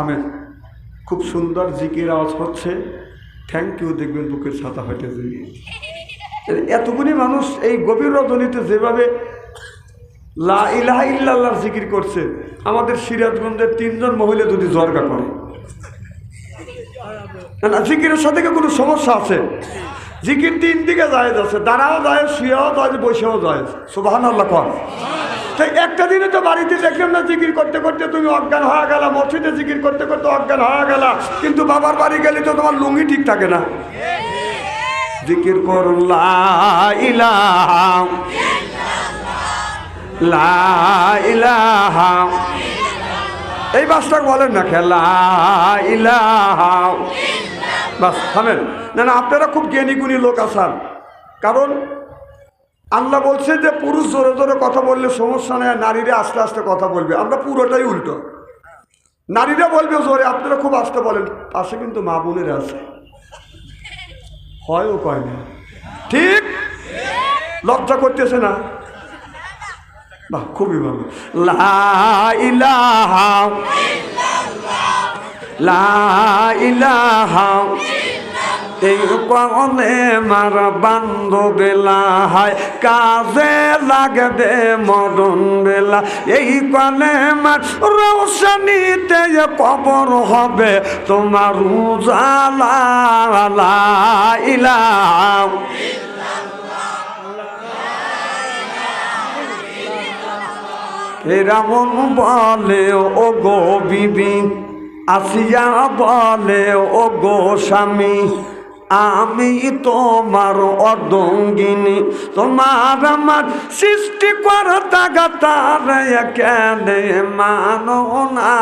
থামেন, খুব সুন্দর জিকির আওয়াজ হচ্ছে, থ্যাংক ইউ, দেখবেন বুকের ছাতা ফেটে যাবে। এতগুলি মানুষ এই গভীর রজনীতে যেভাবে লা ইলাহা ইল্লাল্লাহর জিকির করছে, আমাদের সিরাজগঞ্জের 3 জন মহিলা যদি জরগা করে, না জিকিরের সাথে কোনো সমস্যা আছে? জিকির 3 দিকে জায়েজ আছে, দাঁড়াও জায়েজ, শুয়েও জায়েজ, বসেও জায়েজ। সুবহানাল্লাহ কর। তাই একটা দিনে তো বাড়িতে দেখলাম না জিকির করতে করতে তুমি অজ্ঞান হয়ে গেলা, মসজিদে জিকির করতে করতে অজ্ঞান হয়ে গেলা, কিন্তু বাবার বাড়ি গেলে তো তোমার লুঙ্গি ঠিক থাকে না। জিকির করুন লা ইলাহা লা ইলাহা, এই বাসটা বলেন না, খেলা ইলাহা, বাস থামেন। না না, আপনারা খুব জ্ঞানী গুণী লোক আছেন, কারণ আল্লাহ বলছে যে পুরুষ জোরে জোরে কথা বললে সমস্যা নেই, নারীরা আস্তে আস্তে কথা বলবে। আমরা পুরোটাই উল্টো, নারীরা বলবে জোরে, আপনারা খুব আস্তে বলেন। পাশে কিন্তু মা বোনেরা আছে, হয়ও কয় না, ঠিক লজ্জা করতেছে না? বাহ, খুবই ভালো। লা ইলাহা লা ইলাহা, এই কনে মার বান্ধ বেলা হয়, কাজে লাগবে মরণ বেলা। এই কনে মার রৌশনীতে কবর হবে তোমার উজালা। লা ইলাহা রাবণ বলে ও গো বিবি, আসিয়া বলে ও গো স্বামী, আমি তোমার অর্ধঙ্গিনী, তোমার আমার সৃষ্টি কর্তা গাতার কেনে মানো না।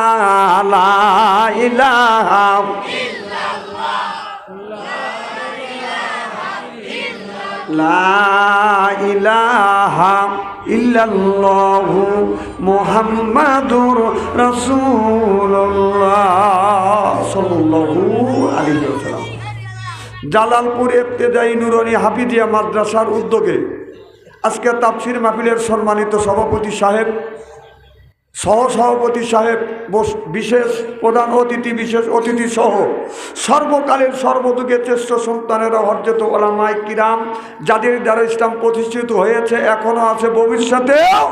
লা ইলাহা লা ইলাহা ইল্লাল্লাহু মুহাম্মাদুর রাসূলুল্লাহ সাল্লাল্লাহু আলাইহি ওয়াসাল্লাম। জালালপুর ইবতেদায়ী নুরানী হাফিজিয়া মাদ্রাসার উদ্যোগে আজকে তাফসীর মাহফিলের সম্মানিত সভাপতি সাহেব, সহসভাপতি সাহেব, বিশেষ প্রধান অতিথি, বিশেষ অতিথি সহ সর্বকালের সর্বযুগের শ্রেষ্ঠ সন্তানেরা, হযরত উলামায়ে কিরাম, যাদের দ্বারা ইসলাম প্রতিষ্ঠিত হয়েছে, এখনো আছে, ভবিষ্যতেও।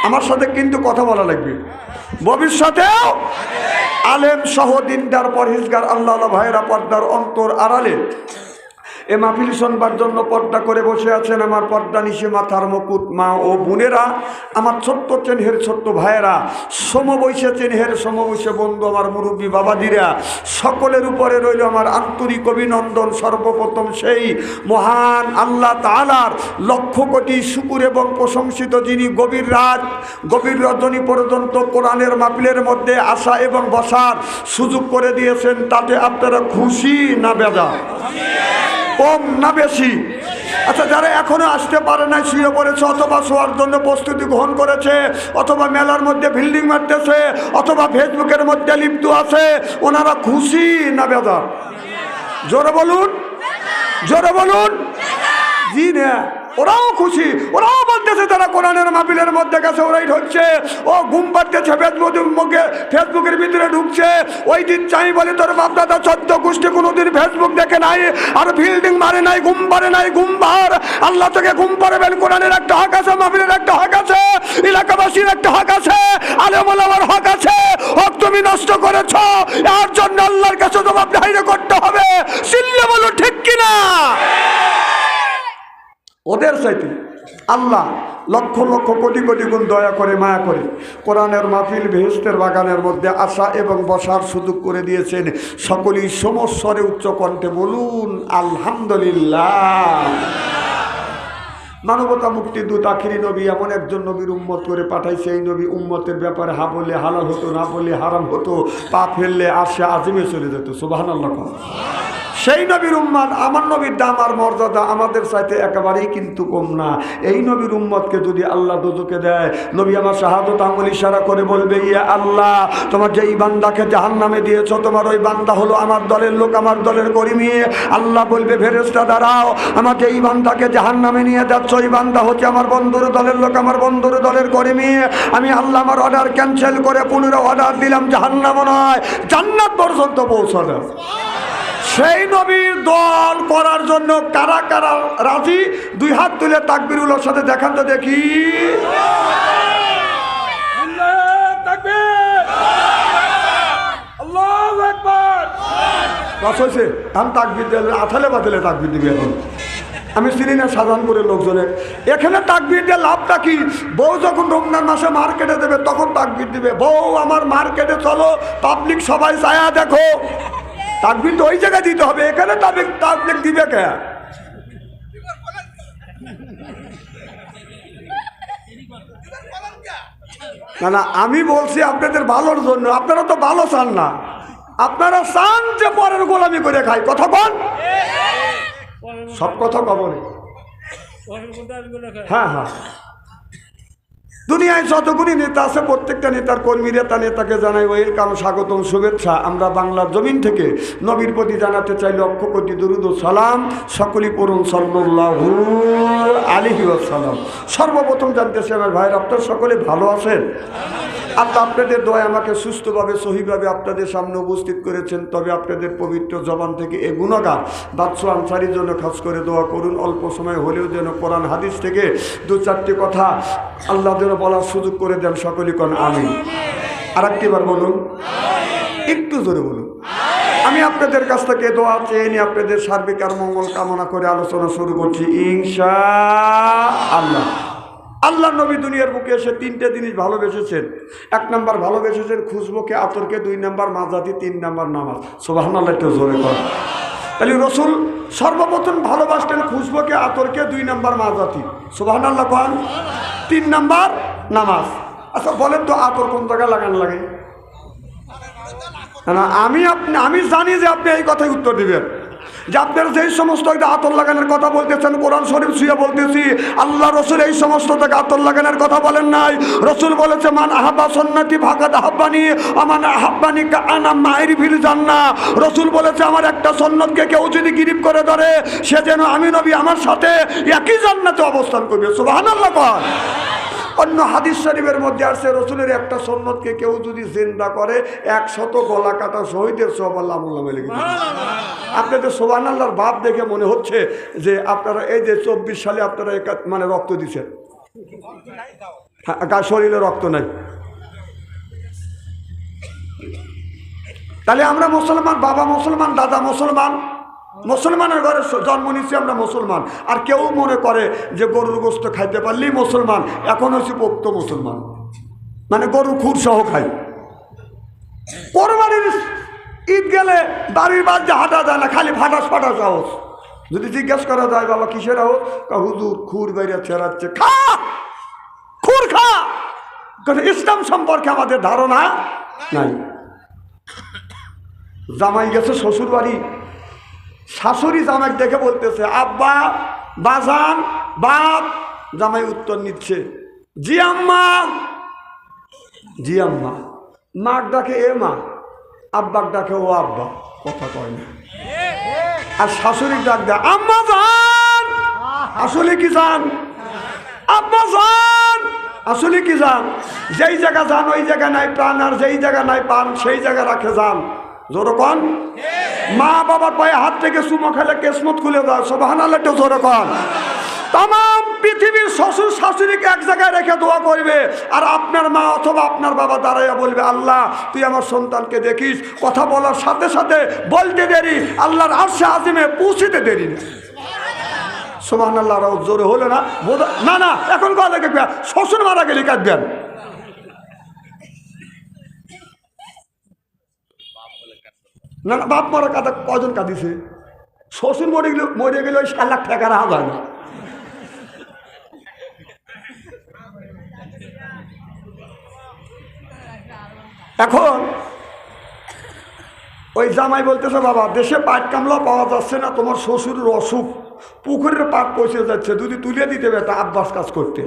আমার সাথে কিন্তু কথা বলা লাগবে, ভবিষ্যতেও আলেম সহ দিনদার পরহেজগার আল্লাহ ভাইয়েরা পর্দার অন্তর আড়ালে এ মাহফিল শুনবার জন্য পর্দা করে বসে আছেন আমার পর্দা নিশে মাথার মুকুট মা ও বোনেরা, আমার ছোট্ট চেনহের ছোট্ট ভাইয়েরা, সমবয়সে চেনহের সমবয়সে বন্ধু, আমার মুরব্বী বাবাজিরা, সকলের উপরে রইল আমার আন্তরিক অভিনন্দন। সর্বপ্রথম সেই মহান আল্লাহ তাআলার লক্ষ কোটি শুকুর এবং প্রশংসিত, যিনি গভীর রাত গভীর রজনী পর্যন্ত কোরআনের মাহফিলের মধ্যে আসা এবং বসার সুযোগ করে দিয়েছেন। তাতে আপনারা খুশি না বেজার? কম না বেশি? আচ্ছা, যারা এখনো আসতে পারে না, শুয়ে পড়েছে, অথবা শোয়ার জন্য প্রস্তুতি গ্রহণ করেছে, অথবা মেলার মধ্যে বিল্ডিং মারতেছে, অথবা ফেসবুকের মধ্যে লিপ্ত আছে, ওনারা খুশি না বেজার? জোরে বলুন, জোরে বলুন। জি না, ওরাও খুশি, ওরাও বলতেছে যারা কোরআনের মাহফিলের মধ্যে গেছে ওরাই হচ্ছে, ও ঘুম পাড়তেছে, ফেসবুকের ভিতরে ঢুকছে। ওই দিন চাই বলে তোর বাপদাদা 14 গোষ্ঠী কোনোদিন ফেসবুক দেখে নাই, আর বিল্ডিং মারে নাই, ঘুম পারে নাই, ঘুম পার। আল্লাহ থেকে ঘুম পারবেন, কোরআনের একটা হক আছে, মাহফিলের একটা হক আছে, এলাকাবাসীর একটা হক আছে, আলেম ওলামার হক আছে। হক তুমি নষ্ট করেছ, এর জন্য আল্লাহর কাছে জবাবদিহি করতে হবে। চিল্লে বলো ঠিক কিনা? ওদের চাইতে আল্লাহ লক্ষ লক্ষ কোটি কোটি গুণ দয়া করে, মায়া করে কোরআনের মাহফিল বেহেশতের বাগানের মধ্যে আসা এবং বসার সুযোগ করে দিয়েছেন। সকলেই সমস্বরে উচ্চ কণ্ঠে বলুন আলহামদুলিল্লাহ। মানবতা মুক্তি দূত আখিরি নবী এমন একজন নবীর উম্মত করে পাঠাইছে, এই নবী উম্মতের ব্যাপারে হা বললে হালাল হতো, না বললে হারাম হতো, পা ফেললে আসে আজিমে চলে যেত। সুবহানাল্লাহ। সেই নবীর উম্মত, আমার নবীর দাম আর মর্যাদা আমাদের চাইতে একেবারেই কিন্তু কম না। এই নবীর উম্মতকে যদি আল্লাহ দোজখে দেয়, নবী আমার শাহাদত আঙ্গুল ইশারা করে বলবে, ইয়া আল্লাহ, তোমার যেই বান্দাকে জাহান্নামে দিয়েছো, তোমার ওই বান্দা হলো আমার দলের লোক, আমার দলের কর্মী। আল্লাহ বলবে, ফেরেশতা দাঁড়াও, আমার যেই বান্দাকে জাহান্নামে নিয়ে যাচ্ছ, ওই বান্দা হচ্ছে আমার বন্ধুর দলের লোক, আমার বন্ধুর দলের কর্মী। আমি আল্লাহ আমার অর্ডার ক্যান্সেল করে পুনরায় অর্ডার দিলাম, জাহান্নাম নয়, জান্নাত পর্যন্ত পৌঁছানো। সেই নবীর দল করার জন্য কারা কারা রাজি? দুই হাত তুলে তাকবীরুল্লাহর সাথে দেখান তো দেখি। আল্লাহু আকবার। বাস হয়েছে, আমি তাকবীর দিলে আথালে বাতালে তাকবীর দিবি। এখন আমি চিনি না সাধারণপুরের লোকজনে, এখানে তাকবীর দিয়ে লাভটা কি? বউ যখন রমজান মাসে মার্কেটে দেবে তখন তাকবীর দিবে, বউ আমার মার্কেটে চলো, পাবলিক সবাই ছায়া দেখো। তাকবীর তো ওই জায়গায় দিতে হবে, এখানে তাকবীর দিবে কে? না না, আমি বলছি আপনাদের ভালোর জন্য। আপনারা তো ভালো চান না, আপনারা চান যে পরের গোলামি করে খাই। কথা বল, সব কথা কবর। হ্যাঁ হ্যাঁ, দুনিয়ায় যতগুলি নেতা আছে প্রত্যেকটা নেতার কর্মীরা নেতাকে জানাই ওয়েলকাম, স্বাগতম, শুভেচ্ছা। আমরা বাংলার জমিন থেকে নবীর প্রতি জানাতে চাই লক্ষ কোটি দরুদ ও সালাম। সকলেই পড়ুন সাল্লাল্লাহু আলাইহি ওয়াসাল্লাম। সর্বপ্রথম জানতে চাই আমার ভাইয়ের, আপনারা সকলে ভালো আছেন? আল্লাহ আপনাদের দোয়ায় আমাকে সুস্থভাবে সহিভাবে আপনাদের সামনে উপস্থিত করেছেন। তবে আপনাদের পবিত্র জবান থেকে এ গুণগান বাদশাহ আনসারীর জন্য খাস করে দোয়া করুন। অল্প সময় হলেও যেন কোরআন হাদিস থেকে দু চারটি কথা আল্লাহ যেন বলার সুযোগ করে দেন। সকলে কোন আমিন। আর একটিবার বলুন, একটু জোরে বলুন। আমি আপনাদের কাছ থেকে দোয়া চেয়ে নিয়ে আপনাদের সার্বিক আর মঙ্গল কামনা করে আলোচনা শুরু করছি ইনশাআল্লাহ। আল্লাহ নবী দুনিয়ার বুকে এসে তিনটে জিনিস ভালোবেসেছেন। এক নাম্বার ভালোবেসেছেন খুশবুকে, আতরকে, দুই নাম্বার মাজাতি, তিন নাম্বার নামাজ। সুবহানাল্লাহ, একটু জোরে কর। তাহলে রসুল সর্বপ্রথম ভালোবাসতেন খুশবুকে, আতরকে, দুই নাম্বার মাজাতি। সুবহানাল্লাহ কন। তিন নাম্বার নামাজ। আচ্ছা বলেন তো, আতর কোন জায়গায় লাগানো লাগে? না, আমি জানি যে আপনি এই কথাই উত্তর দিবেন, যে আপনারা যেই সমস্ত আতর লাগানোর কথা বলতেছেন, কোরআন শরীফ ছুঁয়ে বলতেছি, আল্লাহ রসুল এই সমস্ত থেকে আতর লাগানোর কথা বলেন নাই। রসুল বলেছে, মান আহাব্বা সুন্নতি ফাকাদ আহাব্বানি আমান আহাব্বানি কাআনা মাইরি ফিল জান্নাহ। রসুল বলেছে, আমার একটা সুন্নতকে কেউ যদি গিরিপ করে ধরে, সে যেন আমি নবী আমার সাথে একই জান্নাতে অবস্থান করবে। সুবহানাল্লাহ কর। অন্য হাদিস শরীফের মধ্যে আসছে, রসুলের একটা সুন্নতকে কেউ যদি জিন্দা করে 100 গলা কাটা শহীদের সওয়াব আল্লাহ মোল্লা লিখে দেন। আপনাদের সুবহানাল্লাহর ভাব দেখে মনে হচ্ছে যে আপনারা এই যে 24 সালে আপনারা মানে রক্ত দিচ্ছেন, শরীরে রক্ত নাই। তাহলে আমরা মুসলমান, বাবা মুসলমান, দাদা মুসলমান, মুসলমানের ঘরে জন্ম নিচ্ছি আমরা মুসলমান। আর কেউ মনে করে যে গরুর গোস্ত খাইতে পারলেই মুসলমান, এখন হচ্ছে পোক্ত মুসলমান, মানে গরু খুর সহ খাই। কোরবানির ঈদ গেলে বাড়ির বাদ হাঁটা যায় না, খালি ফাটাস ফাটাস আওয়াজ। যদি জিজ্ঞেস করা যায়, বাবা কিসের আওয়াজ? হুজুর খুর বাইরে ছেড়াচ্ছে। খা, খুর খা। কারণ ইসলাম সম্পর্কে আমাদের ধারণা নাই। জামাই গেছে শ্বশুর বাড়ি, শাশুড়ি জামাই দেখে বলতেছে, আব্বা, বাজান, বাপ। জামাই উত্তর নিচ্ছে, জি আম্মা, জি আম্মা। মাক ডাকে এ মা, আব্বাক ডাকে ও আব্বা, কথা কয় না। আর শাশুড়ি ডাক দেয়, আম্মা জান। আসলে কি জান? আব্বা জান। আসলে কি জান? যেই জায়গা যান ওই জায়গা নাই প্রাণ, আর যেই জায়গা নাই পান সেই জায়গা রাখে যান। জোরে কন। মা বাবার পায়ে হাত থেকে চুমো খেলে কেসমত খুলে দেয়। সুবহানাল্লাহ, একটু জোরে কন। তাম পৃথিবীর শ্বশুর শাশুড়িকে এক জায়গায় রেখে দোয়া করবে, আর আপনার মা অথবা আপনার বাবা দাঁড়াইয়া বলবে, আল্লাহ তুই আমার সন্তানকে দেখিস। কথা বলার সাথে সাথে বলতে দেরি, আল্লাহর আরশে আজিমে পৌঁছিতে দেরি না। সুবহানাল্লাহ, জোরে হলো না? না না, এখন কথা দেখবে, শ্বশুর মারা গেলে কাঁদবেন। না না, বাপ মারা কাঁদা কজন কাঁদিছে? শ্বশুর মরে গেলে ওই 7 লাখ টাকা রাখা যায় না। এখন ওই জামাই বলতেছে, বাবা দেশে পাট কামলা পাওয়া যাচ্ছে না, তোমার শ্বশুরের অসুখ, পুকুরের পাট পচে যাচ্ছে, যদি তুলে দিতে বেটা আব্বাস কাজ করতে।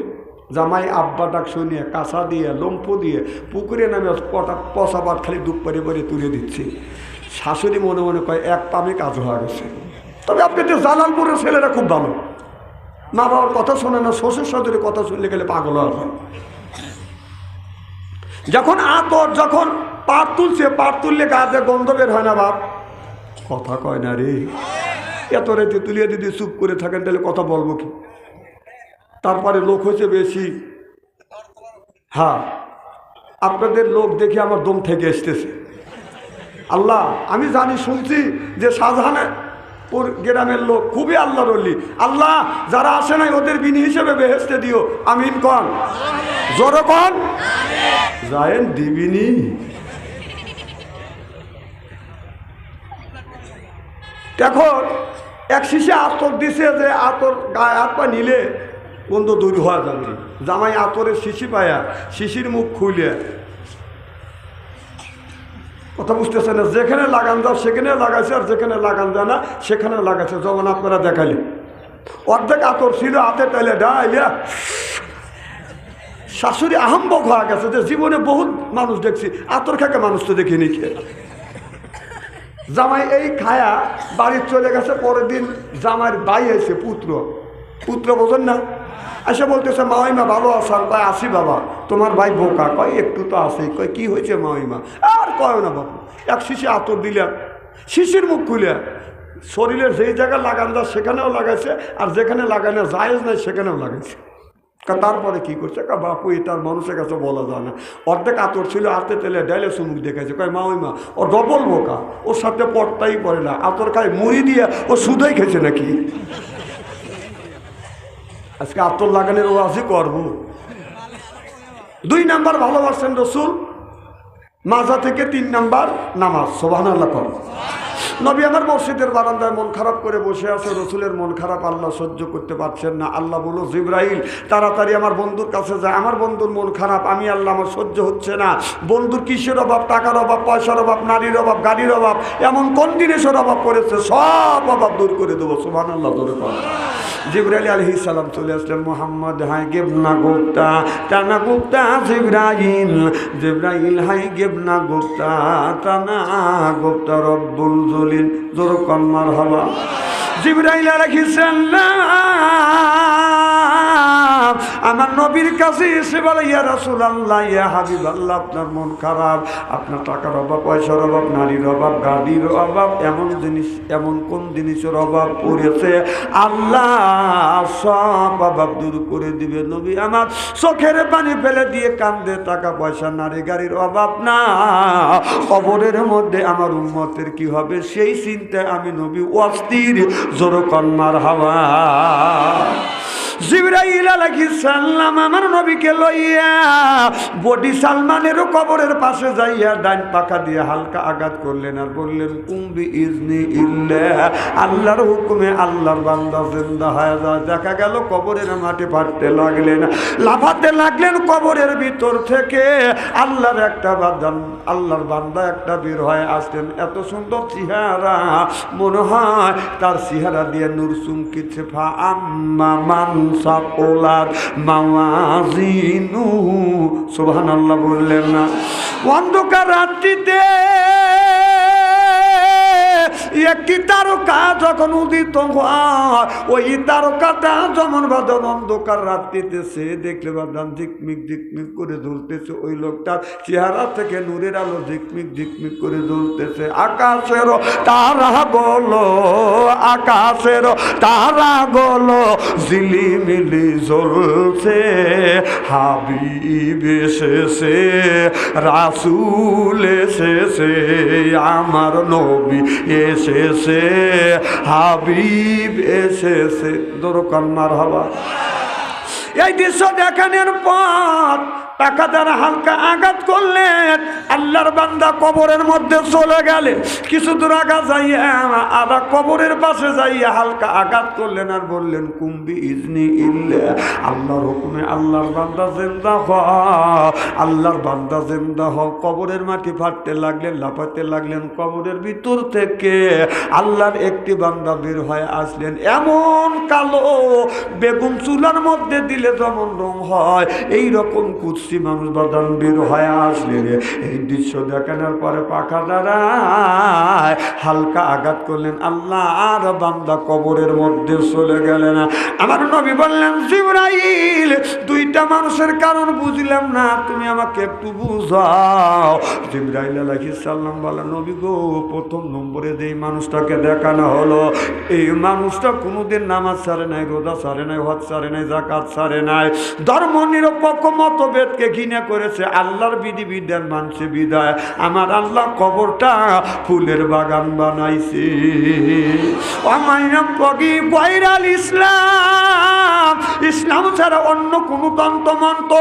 জামাই আব্বা ডাক শুনিয়ে কাঁচা দিয়ে লম্ফ দিয়ে পুকুরে নামে পচা পাট খালি ডুব পরে পরে তুলে দিচ্ছি। শাশুড়ি মনে মনে কয় এক পামে কাজ হয়ে গেছে। তবে আপনি তো জালালপুরের ছেলেরা খুব ভালো, মা বাবার কথা শোনে না, শ্বশুর শাশুড়ির কথা শুনলে গেলে পাগল হয়। যখন যখন পাট তুলছে, পাট তুললে গাছে গন্ধ বের হয় না বাপ, কথা কয় না রে। এত রেতে তুলিয়ে যদি চুপ করে থাকেন তাহলে কথা বলবো কি? তারপরে লোক হয়েছে বেশি। হ্যাঁ, আপনাদের লোক দেখে আমার দম থেকে আসতেছে। আল্লাহ, আমি জানি শুনছি যে শাহজাহানপুর গ্রামের লোক খুবই আল্লাহর ওলি। আল্লাহ, যারা আসে নাই ওদের বিনি হিসেবে বেহেশতে দিও, আমিন কন, জোরে কন, যায়েন দিবিনি। এখন এক শিশে আতর দিছে যে আতর গায়ে হাত পা নিলে গন্ধ দূর হওয়া যাবে। জামাই আতরের শিশি পায়া শিশির মুখ খুলে, কথা বুঝতেছে না, যেখানে লাগান যাও সেখানে লাগাইছে, আর যেখানে লাগান যায় না সেখানে লাগাইছে। যখন আপনারা দেখালে অর্ধেক আতর ছিল হাতে তাইলে ডাইলিয়া শাশুড়ি আহম্বক হয়ে গেছে যে জীবনে বহুত মানুষ দেখছি, আতর খাকে মানুষ তো দেখিনি খেয়ে। জামাই এই খায়া বাড়ি চলে গেছে। পরের দিন জামাইয়ের ভাই হয়েছে, পুত্র বোঝেন না, এসে বলতেছে, মাওইমা ভালো আসার? কয় আসি বাবা। তোমার ভাই বোকা, কয় একটু তো আসে। কয় কি হয়েছে মাওইমা? আর কয় না বাবু, এক শিশি আতর দিলাম, শিশির মুখ খুলে শরীরের যেই জায়গায় লাগান যায় সেখানেও লাগাইছে, আর যেখানে লাগানো জায়েজ নাই সেখানেও লাগাইছে। তারপরে কি করছে? বাপু এটার মানুষের কাছে বলা যায় না। অর্ধেক আতর ছিল হাতে তেলে ডাইলে চুমুক দেখাইছে। কয় মাওইমা ও ডবল বোকা, ওর সাথে পটটাই পড়ে না, আতর খায় মুড়ি দিয়ে ও সুদাই খেয়েছে নাকি? আজকে আতর লাগানোর ওয়াজই করবো। 2 নাম্বার ভালোবাসেন রসুল, মাজা থেকে 3 নাম্বার নামাজ। সুবহানাল্লাহ কর। নবী আমার মসজিদের বারান্দায় মন খারাপ করে বসে আছে, রসুলের মন খারাপ আল্লাহ সহ্য করতে পারছেন না। আল্লাহ বলো, জিবরাইল তাড়াতাড়ি আমার বন্ধুর কাছে যায়, আমার বন্ধুর মন খারাপ, আমি আল্লাহ আমার সহ্য হচ্ছে না। বন্ধুর কিসের অভাব? টাকার অভাব, পয়সার অভাব, নারীর অভাব, গাড়ির অভাব, এমন কোন জিনিসের অভাব করেছে? সব অভাব দূর করে দেবো। সুবহানাল্লাহ ধরে কর। জিবরাইল আলাইহিস সালাম চলে আসলেন। মোহাম্মদ হাই গেবনা গুপ্তা টানা গুপ্তা জিবরাইল হাই গেবনা গুপ্তা টানা গুপ্তা রব্বুল জলিল। জোর কর মারহাবা। জিবরাইল আলাইহিস সালাম আমার নবীর কাছে এসে বলে, ইয়া রাসূলুল্লাহ, ইয়া হাবিবাল্লাহ, আপনার মন খারাপ, আপনার টাকার অভাব, পয়সার অভাব, নারীর অভাব, গাড়ির অভাব, এমন কোন জিনিসের অভাব পড়েছে? আল্লাহ সব অভাব দূর করে দিবে। নবী আমার চোখের পানি ফেলে দিয়ে কান্দে। টাকা পয়সা, নারী গাড়ির অভাব না, কবরের মধ্যে আমার উম্মতের কি হবে সেই চিন্তায় আমি নবী অস্থির। জোর কর মারহাবা। জিবরাইল আলাইহিস সালাম আমার নবীকে লইয়া বডি সালমানেরও কবরের পাশে যাইয়া ডান পাখা দিয়ে হালকা আঘাত করলেন, আর বললেন, কুম্বি ইজনি ইল্লাহ, আল্লাহর হুকুমে আল্লাহর বান্দা জিন্দা হয়ে যায়। দেখা গেল কবরের মাটি ফাটতে লাগলেন, লাফাতে লাগলেন। কবরের ভিতর থেকে আল্লাহর বান্দা একটা বের হয়ে আসলেন। এত সুন্দর চেহারা, মনে হয় তার চেহারা দিয়ে নূর চুমকিছে। ফা আম্মা মান সাকুলাত মাওয়াজিনুহু। সুবহানাল্লাহ বললেন না? অন্ধকার রাত্রিতে একটি তারকা যখন উদিত হয়, ওই তারকাটা যেমন বাদন অন্ধকার রাত্রিতে সে দেখলে বাদান ঝিকমিক ঝিকমিক করে জ্বলতেছে। ওই লোকটার চেহারা থেকে নূরের আলো ঝিকমিক ঝিকমিক করে জ্বলতেছে। আকাশেরও তারাগুলো, আকাশেরও তারাগুলো ঝিলিমিলি জ্বলছে। হাবিব এসেছে, রাসূল এসেছে, আমার নবী এসেছে, হাবিব এসেছে। দরকার মারহাবা। এই দৃশ্য দেখানোর পর টাকা দ্বারা হালকা আঘাত করলেন, আল্লাহর বান্দা কবরের মধ্যে চলে গেলে কিছু দূর আগা যাইয়া আর কবরের পাশে যাইয়া হালকা আঘাত করলেন আর বললেন কুম্বি ইজনি ইল্লা, আল্লাহর হুকুমে আল্লাহর বান্দা জিন্দা হ, আল্লাহর বান্দা জিন্দা হ। কবরের মাটি ফাটতে লাগলেন, লাফাতে লাগলেন, কবরের ভিতর থেকে আল্লাহর একটি বান্দা বের হয়ে আসলেন, এমন কালো বেগুন চুলার মধ্যে দিলে যেমন রং হয় এই রকম কুৎসি মানুষ বাদান বের হয়ে আসলেন। এই দৃশ্য দেখানোর পরে পাখা দাঁড়ায় হালকা আঘাত করলেন, আল্লাহ আর বান্দা কবরের মধ্যে চলে গেলেন। আমার নবী বললেন জিবরাইল, দুইটা মানুষের কারণ বুঝলাম না, তুমি আমাকে একটু বুঝাও। জিবরাইল আলাইহিস সালাম বলেন, নবী গো, প্রথম নম্বরে যেই মানুষটাকে দেখানো হলো এই মানুষটা কোনোদিন নামাজ ছাড়ে নাই, রোজা ছাড়ে নাই, হজ ছাড়ে নাই, যাকাত ছাড়ে নাই, ধর্ম নিরপেক্ষ মতভেদকে ঘৃণা করেছে, আল্লাহর বিধিবিধান মানছে বিদায় আমার আল্লাহ কবরটা ফুলের বাগান বানাইছে। ইসলাম, ইসলাম ছাড়া অন্য কোন তন্ত্রমন্ত্র,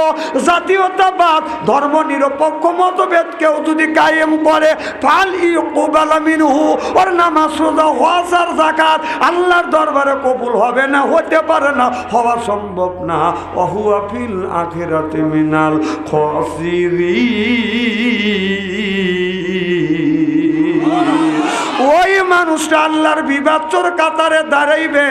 জাতীয়তাবাদ, ধর্ম নিরপেক্ষ মতভেদ কেউ যদি কায়েম করে ফাল ইউকবাল মিনহু, ওর নামাজ রোজা হজ আর যাকাত আল্লাহর দরবারে কবুল হবে না, হতে পারে না, হওয়া সম্ভব না। ওহুয়া ফিল আখিরাতি মিনাল খাসিরিন। ওই মানুষটা আল্লাহর বিবাচ্চর কাতারে দাঁড়াইবে।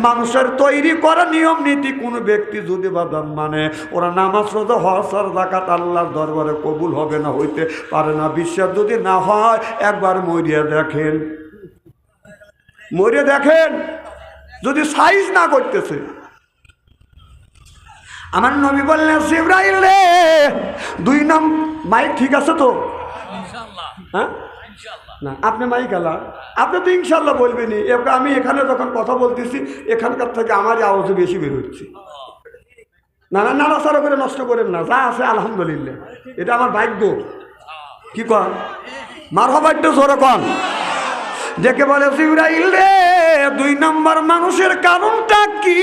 মানুষের তৈরি করা নিয়ম নীতি কোন ব্যক্তি যদি বাদাম মানে ওরা নামাজ রোজা হজ আর যাকাত আল্লাহর দরবারে কবুল হবে না, হইতে পারে না। বিশ্বাস যদি না হয় একবার মরিয়া দেখেন, মরিয়া দেখেন যদি সাইজ না করতেছে। আমার নবী বললেন জিবরাইল রে, দুই নাম মাইক ঠিক আছে তো? হ্যাঁ না, আপনি মাইক আলা, আপনি তো ইনশাল্লাহ বলবেনি। আমি এখানে যখন কথা বলতেছি এখানকার থেকে আমারই আওয়াজ বেশি বের হচ্ছে। না না, নাড়াচাড়া করে নষ্ট করেন না, যা আছে আলহামদুলিল্লাহ, এটা আমার ভাগ্য। কি কন মারহাবা, একটু জোরে কন। দেখে বলে জিবরাইল রে, দুই নম্বর মানুষের কারণটা কি?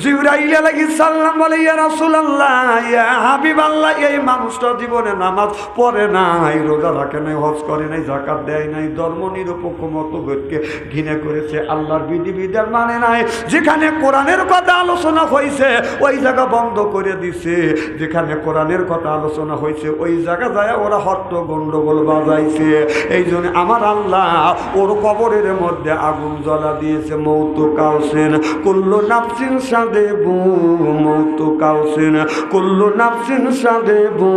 জিবরাইল আলাইহিস সালাম বলে, ইয়া রাসূলুল্লাহ, ইয়া হাবিবাল্লাহ, এই মানুষটা জীবনে নামাজ পড়ে নাই, রোজা রাখে নাই, হজ করে নাই, যাকাত দেয় নাই, ধর্ম নিরপেক্ষ মতভেদকে ঘৃণা করেছে, আল্লাহর বিধিবিধান মানে নাই। যেখানে কোরআনের কথা আলোচনা হয়েছে ওই জায়গা বন্ধ করে দিছে, যেখানে কোরআনের কথা আলোচনা হয়েছে ওই জায়গা যায় ওরা হট্ট গন্ডগোল বাজাইছে। এই জন্য আমার আল্লাহ ওর কবরের মধ্যে আগুন জ্বলা দিয়েছে। মৌতু কাউসেন কুল্লু নাফসিন সাদেবু, মৌতু কাউসেন কুল্লু নাফসিন সাদেবু,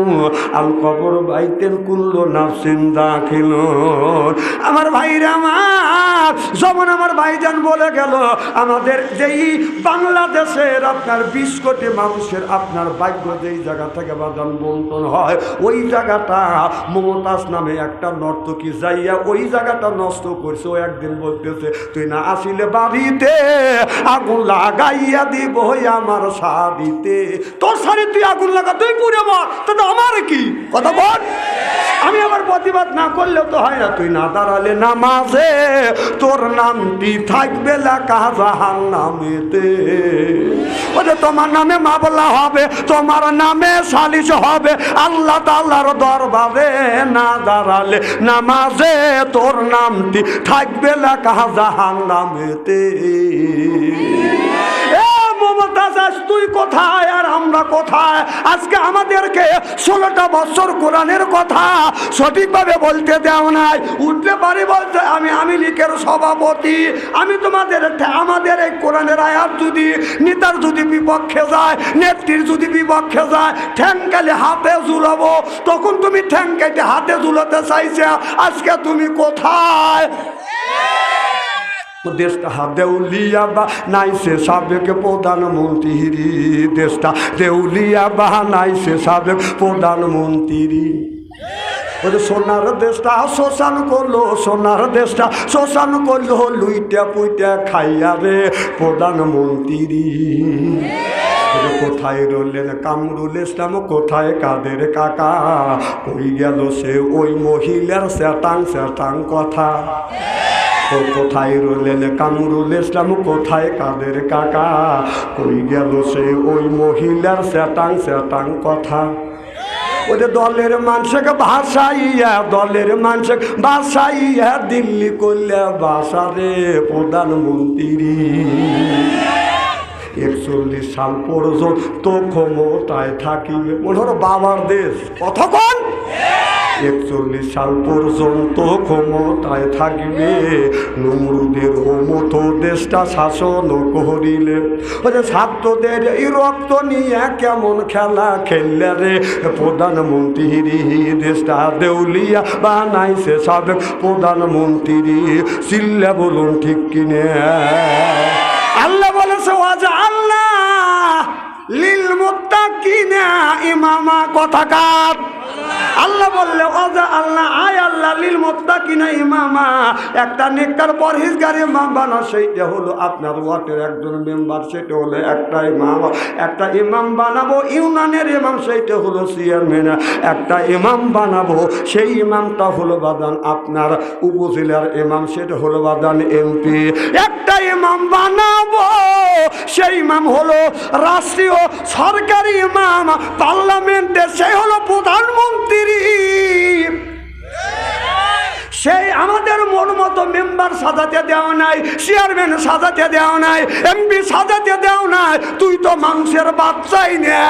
আল কবর বাইতেন কুল্লু নাফসিন দাখিলুন। আমার ভাইরা, আমার যেমন আমার ভাইজান বলে গেল, আমাদের যেই বাংলাদেশের আপনার 20 কোটি মানুষের আপনার ভাগ্য যেই জায়গা থেকে বাদান বন্টন হয় ওই জায়গাটা মমতাজ নামে একটা নর্তকী যাইয়া ওই জায়গাটা নষ্ট করছে। ও একদিন বলতেছে, তুই না আসিলে বাড়িতে আগুন লাগাইয়া দিব আমার শাড়িতে। তোর শাড়ি তুই আগুন লাগা, তুই পুড়ে মর, তো আমার কি কথা বল। আমি আমার প্রতিবাদ না করলেও তো হয় না। তুই না দাঁড়ালে নামাজে তোর নামটি থাকবে লেখা জাহান্নামেতে। ওরে তোমার নামে মামলা হবে, তোমার নামে সালিশ হবে আল্লাহ তাআলার দরবারে। না দাঁড়ালে নামাজে তোর নামটি থাকবে লেখা জাহান্নামেতে। তুই কোথায় আর আমরা কোথায়? আজকে আমাদেরকে 16টা বছর কোরআনের কথা সঠিকভাবে বলতে দেও নাই। উঠতে পারি বলতে আমি লীগের সভাপতি, আমি তোমাদের আমাদের এই কোরআনের আয়াত যদি নেতার যদি বিপক্ষে যায়, নেত্রীর যদি বিপক্ষে যায়, ঠ্যাং কালে হাতে ঝুলাবো। তখন তুমি ঠ্যাং কেটে হাতে ঝুলাতে চাইছে, আজকে তুমি কোথায়? দেশটা দেউলিয়া বা নাইছে সাবেক প্রধানমন্ত্রী, দেশটা দেউলিয়া বা নাইছে সাবেক প্রধানমন্ত্রী। সোনার দেশটা শোষণ করলো, সোনার দেশটা শোষণ করলো, লুইটা পুইটা খাইয়া রে প্রধানমন্ত্রী। কোথায় রইলেন কামরুল ইসলাম, কোথায় কাদের কাকা? ওই গেল সে ওই মহিলার স্যাটাং স্যাটাং কথা। ও কোথায় রইলেন কামরুল ইসলাম, কোথায় কাদের কাকা, কই গেল সে ওই মহিলার স্যাটাং স্যাটাং কথা। ওই যে দলের মানুষকে ভাসাইয়া, দলের মানুষ ভাসাইয়া দিল্লি করলে বাসারে প্রধানমন্ত্রী। 41 সাল পর্যন্ত ক্ষমতায় থাকিবে, মনে হলো বাবার দেশ। কতক্ষণ? 41 সাল পর্যন্ত ক্ষমতায় থাকিবে, নমরুদের মতো দেশটা শাসন করিলে। ছাত্রদের এই রক্ত নিয়ে কেমন খেলা খেললে রে প্রধানমন্ত্রী, দেশটা দেউলিয়া বানাইছে সাবেক প্রধানমন্ত্রী। চিল্লা বলুন ঠিক কিনে? আল্লাহ বলেছে ওয়াজা আল্লাহ লিল মুত্তাকিনা ইমামা, কথাকার। আল্লাহ বললে ওয়াজা আল্লাহ আয় আল্লাহ লিল মুত্তাকিনা ইমামা, একটা নেককার পরহেজগার ইমাম বানা। সেইটা হলো আপনার ওয়ার্ডের একজন মেম্বার, সেটা হলো একটা ইমাম। একটা ইমাম বানাবো ইউনিয়নের ইমাম, সেইটা হলো চেয়ারম্যান। একটা ইমাম বানাবো, সেই ইমামটা হলো বাদান আপনার উপজেলার ইমাম, সেটা হলো বাদান এমপি। একটা ইমাম বানাবো, সেই ইমাম হলো রাষ্ট্রীয় সরকারি ইমাম, পার্লামেন্টের সেই হলো প্রধানমন্ত্রী। সেই আমাদের মন মতো মেম্বার সাজাতে দেওয়া নাই, চেয়ারম্যান সাজাতে দেওয়া নাই, এমপি সাজাতে দেওয়া নাই। তুই তো মানুষের বাচ্চাই না।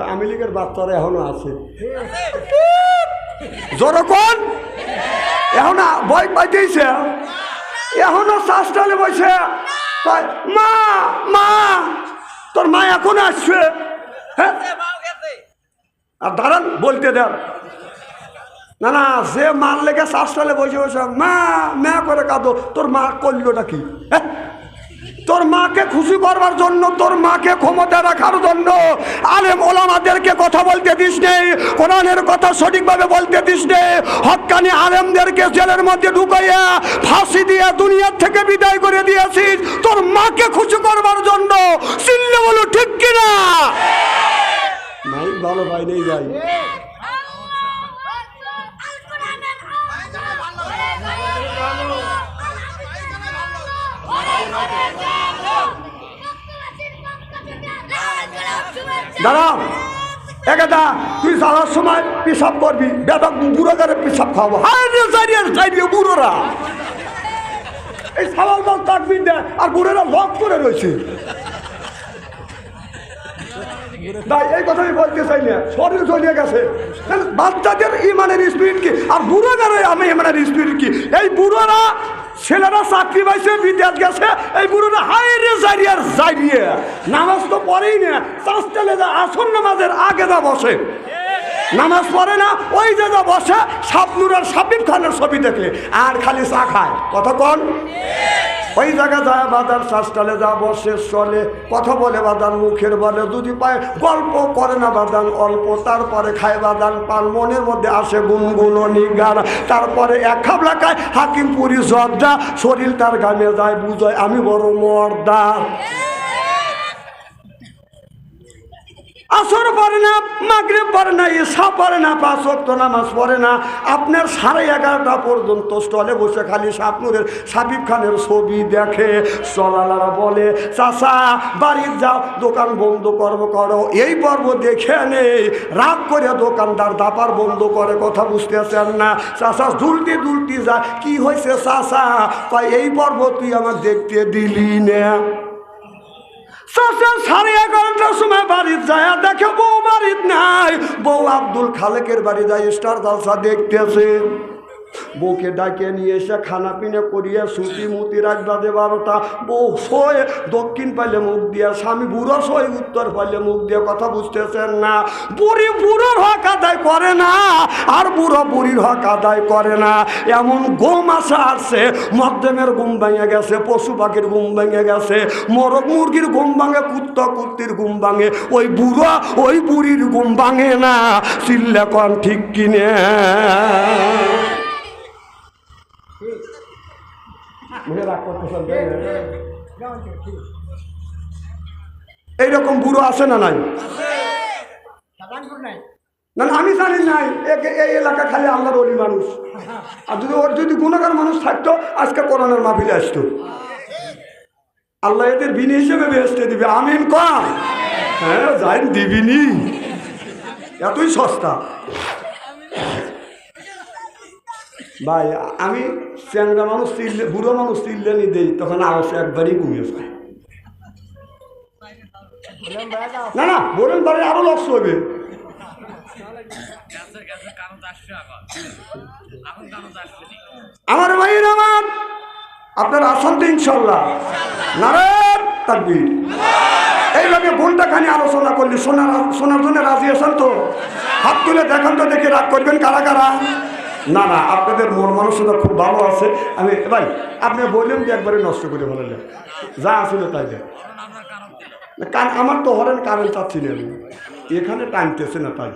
আওয়ামী লীগের বাচ্চারা এখনো আছে, যখন এখন বই পাইতেছে, এখনো শাস্তালে বসে মা মা, তোর মা এখন আসছে। হ্যাঁ, আর দাঁড়ান বলতে দেন না না, যে মার লেগে শাস্তালে বসে বসে মা মা করে কাঁদো, তোর মা করলোটা কি? হ্যাঁ, তোর মাকে খুশি করবার জন্য, তোর মাকে ক্ষমতা রাখার জন্য আলেম ওলামাদেরকে কথা বলতে দিস নেই, কোরআনের কথা সঠিকভাবে বলতে দিস নেই। হক্কানি আলেমদেরকে জেলের মধ্যে ঢুকাইয়া ফাঁসি দিয়ে দুনিয়ার থেকে বিদায় করে দিয়েছিস তোর মাকে খুশি করবার জন্য। চিল্লে বলো ঠিক কিনা? নাই ভালো ভাই নেই ভাই। দাঁড়াও একেটা, তুই যাওয়ার সময় পেশাব করবি, বেটা বুড়ো করে পেশাব খাওয়াবো। বুড়োরা এই সাবাল মাল তাকবি দেয়, আর বুড়োরা লক করে রয়েছে। এই কথা আমি বলতে চাই না, শরীর চলিয়ে গেছে। বাচ্চাদের ইমানের স্পিরিট কি, আর বুড়োদের আমি ইমানের স্পিরিট কি? এই বুড়োরা ছেলেরা চাকরি পাইছে, বিদেশ গেছে, এই বুড়োরা হাইরে জারিয়ার জারিয়ে নামাজ তো পড়েই না, চাষতেলে যা আসন নামাজের আগে যা বসে, নামাজ পড়ে না, ওই যে যা বসে শাবনুরের শাবিব খানের ছবি দেখে আর খালি চা খায়। কতক্ষণ ওই জায়গা যায় বাজার শাসটালে যা বসে চলে, কথা বলে বাদান মুখের বলে, যদি পায় গল্প করে না বাদান অল্প, তারপরে খায় বাদান পান, মনের মধ্যে আসে গুনগুনি গান, তারপরে এক খাবলা খায় হাকিমপুরি জর্দা, শরীর তার গামে যায় বুঝয় আমি বড় মর্দা। আসর পড়ে না, মাগরিব পড়ে না, ইশা পড়ে না, 5 ওয়াক্ত নামাজ পড়ে না। আপনার 11:30টা পর্যন্ত স্টলে বসে খালি শাবনুরের শাবিব খানের ছবি দেখে। চলালারা বলে চাচা বাড়ি যাও, দোকান বন্ধ করো। এই পর্ব দেখে নেই, রাগ করে দোকানদার দাপার বন্ধ করে। কথা বুঝতেছেন না? চাচা দুলটি যায়, কি হয়েছে চাচা? কয় এই পর্ব তুই আমার দেখতে দিলি না। 11:30টার সময় বাড়ি যায়, দেখে বউ বাড়ির নাই। বউ আব্দুল খালেকের বাড়ি যায় স্টার জলসা দেখতেছে। বউকে ডাকে নিয়ে এসে খানা পিনা করিয়া সুতি মুতি রাত বাজে 12টা। বউ শোয় দক্ষিণ পাইলে মুখ দিয়া, স্বামী বুড়ো শোয় উত্তর পাইলে মুখ দিয়ে। কথা বুঝতেছেন না? বুড়ি বুড়োর হক আদায় করে না, আর বুড়ো বুড়ির হক আদায় করে না। এমন ঘুম আসছে, মধ্যমের ঘুম ভেঙে গেছে, পশু পাখির ঘুম ভেঙে গেছে, মোরগ মুরগির ঘুম ভাঙে, কুত্তা কুত্তির ঘুম ভাঙে, ওই বুড়ো ওই বুড়ির ঘুম ভাঙে না। চিল্লা কন ঠিক কিনে? এইরকম বুড়ো আছে না নাই? না আমি জানি নাই এই এলাকা খালি আল্লাহর ওলি মানুষ, আর যদি ওর যদি গুণাগার মানুষ থাকতো আজকে কোরআনের মাহফিলে আসতো। আল্লাহ এদের বিনি হিসেবে বেহেশতে দিবে, আমিন কম। হ্যাঁ যাই দিবিনি, এতই সস্তা ভাই। আমি চ্যাংরা মানুষ চিল্লে, বুড়ো মানুষ চিল্লে নি দেই, তখন আওয়াজ একবারই কমে যায়। না না বলেন বাড়ি আরো লস হবে। আমার ভাইয়ের আমার আপনার আসান তো ইনশাল্লাহ নারায়ণ তাকবীর। এইভাবে বোনটা খানি আলোচনা করলি, শোনার জন্য রাজি আছেন তো? হাত তুলে দেখান তো, দেখে রাগ করবেন কারা কারা। না না আপনাদের মন মানসিকতা খুব ভালো আছে। আমি ভাই আপনি বললেন যে একবারে নষ্ট করে বললেন, যা আসলে তাই দেখ। আমার তো হরেন কারেন্ট চাচ্ছি না, এখানে টানতেছে না তাই।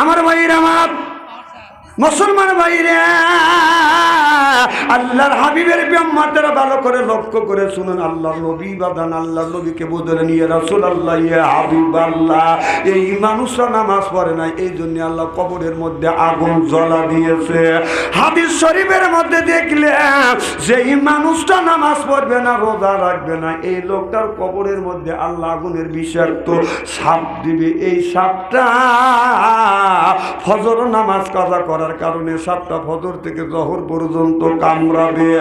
আমার ভাইয়ের আমার মুসলমান ভাইরা, আল্লাহর হাবিবের ব্যাম্মাটারা ভালো করে লক্ষ্য করে শুনুন। আল্লাহর নবী বাদান আল্লাহর নবীকে বদলে নিয়ে রাসূলুল্লাহ ইয়া হাবিবাল্লাহ, এই মানুষরা নামাজ পড়ে না, এই জন্য আল্লাহ কবরের মধ্যে আগুন জ্বলা দিয়েছে। হাদিস শরীফের মধ্যে দেখলে যে এই মানুষটা নামাজ পড়বে না, রোজা রাখবে না, এই লোকটার কবরের মধ্যে আল্লাহ আগুনের বিষাক্ত সাপ দিবে। এই সাপটা ফজর নামাজ কাজা করার কারণে সাতটা ফজর থেকে জোহর পর্যন্ত কামড়াবে।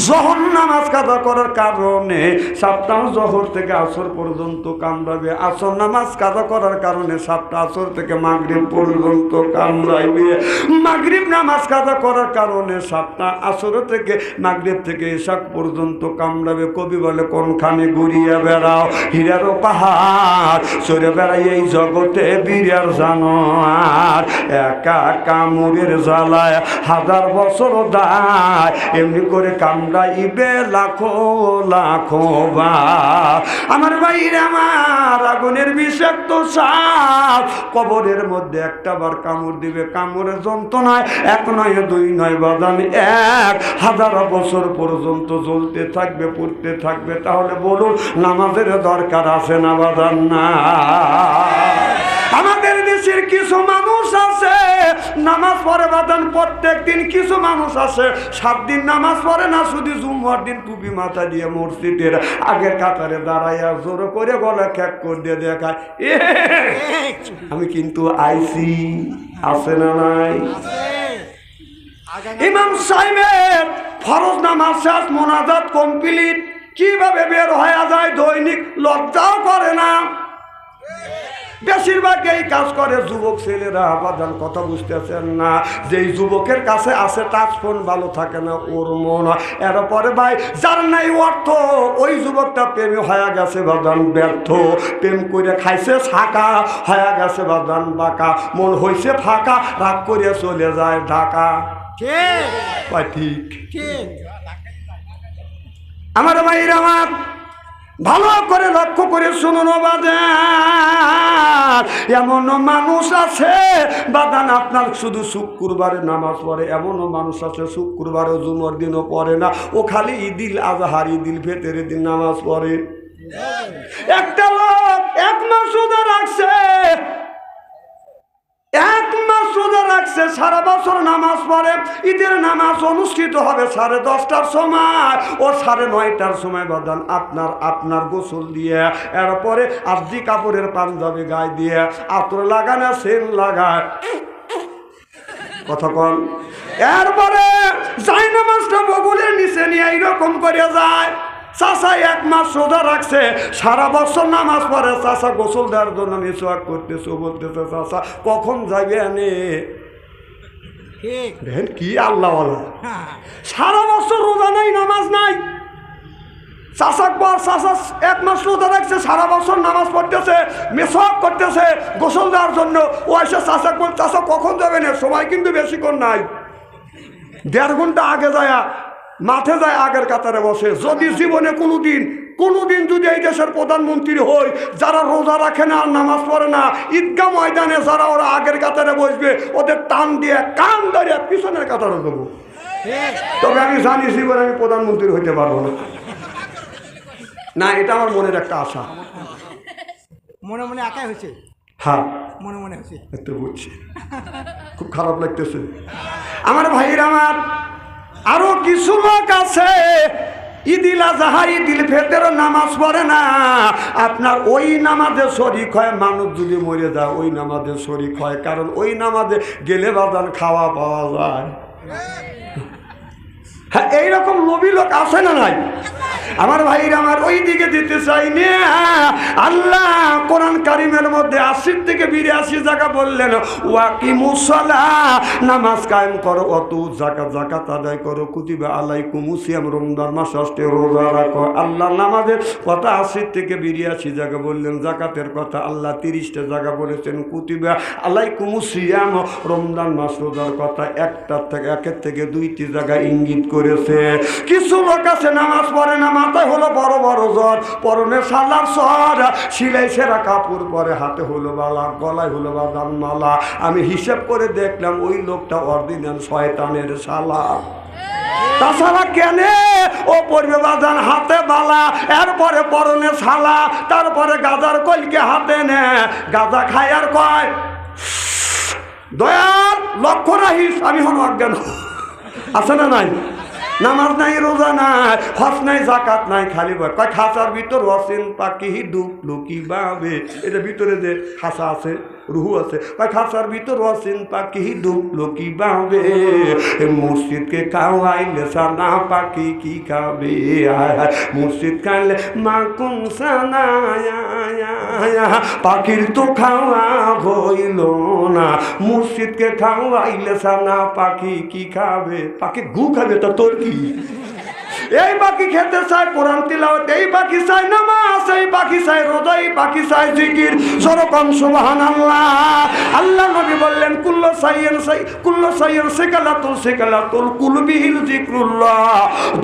জোহর নামাজ কাজা করার কারণে সাতটা জোহর থেকে আসর পর্যন্ত কামড়াবে। আসর নামাজ কাজা করার কারণে সাতটা আসর থেকে মাগরিব পর্যন্ত কামড়াইবে। মাগরিব নামাজ কাজা করার কারণে সাতটা আসর থেকে মাগরিব থেকে ইশা পর্যন্ত কামড়াবে। কবি বলে কোনখানে ঘুরিয়া বেড়াও হীরারও পাহাড়, চড়ে বেড়াই এই জগতে বীরের জানোয়ার, একা কামড়ের জ্বালায় হাজার বছর দায়, এমনি করে কামড়াইবে লাখো লাখো বার। আমার ভাইরে আমার আগুনের বিষাক্ত সাপ কবরের মধ্যে একটা বার কামড় দিবে, কামড়ের যন্ত্রণায় এক নয় দুই নয় বাদান 1000 বছর পর্যন্ত জ্বলতে থাকবে, পড়তে থাকবে। তাহলে বলুন নামাজের দরকার আছে না বাদান? না। আমাদের দেশের কিছু মানুষ আছে নামাজ পড়ে বাদান প্রত্যেক দিন, কিছু মানুষ আছে 7 দিন নামাজ পড়ে না, শুধু জুম্মার দিন টুপি মাথা দিয়ে মসজিদের আগের কাতারে দাঁড়াইয়া জোর করে গলা খ্যাক করে দিয়ে দেখায় আমি কিন্তু আইসি। আছে না নাই? ইমাম সাহেবের ফরজ নামাজ শেষ, মোনাজাত কমপ্লিট, কিভাবে বের হয়ে যায় দৈনিক লজ্জাও করে না। বেশিরভাগ এই কাজ করে যুবক ছেলেরা। বাদান কথা বুঝতেছেন না? যেই যুবকের কাছে আছে টাচ ফোন ভালো থাকে না ওর মন। এরপরে ভাই যার নাই অর্থ, ওই যুবকটা প্রেমে হয়ে গেছে বাদান ব্যর্থ, প্রেম করে খাইছে ছাকা, হয়ে গেছে বাদান বাঁকা, মন হইছে ফাঁকা, রাগ করে চলে যায় ঢাকা। ঠিক আমার ভাইরা আমার ভালো করে লক্ষ্য করে শুনুন বাদান, এমনও মানুষ আছে বাদান আপনার শুধু শুক্রবারে নামাজ পড়ে, এমনও মানুষ আছে শুক্রবারে জুমার দিনও পড়ে না, ও খালি ঈদিল আজহার ঈদিল ফিতরের দিন নামাজ পড়ে। একটা লোক 1 মাস রোজা রাখছে, 1 মাস রোজা রাখছে, সারা বছর নামাজ পড়ে। ঈদের নামাজ অনুষ্ঠিত হবে 10:30টার সময়, ও 9:30টার সময় বাদান আপনার গোসল দিয়ে, এরপরে আর্জি কাপড়ের পাঞ্জাবি গায়ে দিয়ে, আতর লাগানো সেন লাগায়, কথা কন, এরপরে যাই নামাজটা বগলের নিচে নিয়ে এইরকম করে যায়। চাষা 1 মাস রোজা রাখছে, সারা বছর নামাজ পড়ে, চাষা গোসল দেওয়ার জন্য মিসওয়াক করতেছে, বলতেছে চাষা কখন যাবে এনে দেখেন কি আল্লাহ সারা বছর রোজা নাই, নামাজ নাই। চাষাক পর চাষা 1 মাস রোজা রাখছে, সারা বছর নামাজ পড়তেছে, মিসওয়াক করতেছে গোসল দেওয়ার জন্য। ও এসে চাষাক বল চাষা কখন যাবে না, সময় কিন্তু বেশিক্ষণ নাই, 1.5 ঘন্টা আগে যায় মাঠে যায়, আগের কাতারে বসে। যদি জীবনে কোনোদিন যদি এই দেশের প্রধানমন্ত্রী হই, যারা রোজা রাখে না আর নামাজ পড়ে না, ঈদগাহ ময়দানে যারা ওরা আগের কাতারে বসবে, ওদের টান দিয়ে কান ধরে পিছনের কাতারে দেবো। তবে আমি জানি জীবনে আমি প্রধানমন্ত্রী হইতে পারবো না, এটা আমার মনের একটা আশা। মনে মনে একাই হয়েছে। হ্যাঁ মনে মনে আছে। একটু বুঝছি, খুব খারাপ লাগতেছে আমার ভাইয়ের। আমার আরো কিছু লোক আছে ঈদিল আজহা ঈদিল ফিতর নামাজ পড়ে না, আপনার ওই নামাজে শরিক হয়। মানুষ যদি মরে যায় ওই নামাজে শরিক হয়, কারণ ওই নামাজে গেলে বাজান খাওয়া পাওয়া যায়। হ্যাঁ, এইরকম লোভী লোক আছে না নাই? আমার ভাইরা আমার ওই দিকে দিতে চাই না। আল্লাহ কোরআন কারিমের মধ্যে 80 থেকে 82 জায়গা বললেন ওয়াকিমুস সালাহ, নামাজ কায়েম করো, অতু যাকাত আদায় করো, কুতিবা আলাইকুমুস সিয়াম, রমজান মাস আসছে রোজা রাখো। আল্লাহ নামাজের কথা 80 থেকে 82 জায়গা বললেন, যাকাতের কথা আল্লাহ 30টা জায়গা বলেছেন, কুতিবা আলাইকুমুস সিয়াম, রমজান মাস রোজার কথা একের থেকে 2টি জায়গা ইঙ্গিত করেছে। কিছু লোক আছে নামাজ পড়ে না, মাথায় হলো বড় বড় জ্বর, পরনে সালার সর, সিলাই সেরা কাপড় পরে, হাতে হলো বালা, গলায় হলো বাদাম মালা। আমি হিসাব করে দেখলাম ওই লোকটা অরিজিনাল শয়তানের শালা। তাছাড়া কেনে ও পড়বে বাজান হাতে বালা, এরপরে পরনে শালা, তারপরে গাজার কলকে হাতে নে, গাজা খায় আর কয় দয়াল লক্ষ্য রাখিস আমি হন অজ্ঞান। আছে না নাই? নামাজ নাই, রোজা নাই, হজ নাই, জাকাত নাই, খালি বয় কয় খাঁচার ভিতর ওয়াসিন পাখি ডুবলো কিভাবে। এটা ভিতরে যে খাঁচা আছে, রুহু আছে, কয় খাঁচার ভিতর ওয়াসিন পাখি ডুবলো কিভাবে। মসজিদকে খাওয়াইলে সানা পাখি কি খাবে, মসজিদ খাইলে মা কোন সানা, পাখির তো খাওয়া হইল না। মসজিদকে খাওয়াইলে সানা পাখি কি খাবে, পাখি গু খাবে তো তোর কি? এই পাখি খেতে চায় কোরআন তিলাওয়াত, এই পাখি চায় নামাজ, এই পাখি চায় রোজা, এই পাখি চায় জিকির। সরকম সুবহানাল্লাহ। আল্লাহ নবী বললেন কুল্লু সাইয়্যিন সিকালাতুল কুলবিহিল যিকরুল্লাহ,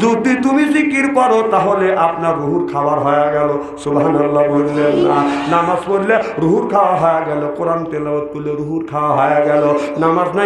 যদি তুমি জিকির করো তাহলে আপনার রুহুর খাবার হয়ে গেল। সুবহানাল্লাহ বললেন না? নামাজ পড়লে রুহুর খাওয়া হয়ে গেল, কোরআন তেলাওয়াত করলে রুহুর খাওয়া হয়ে গেল। নামাজ নাই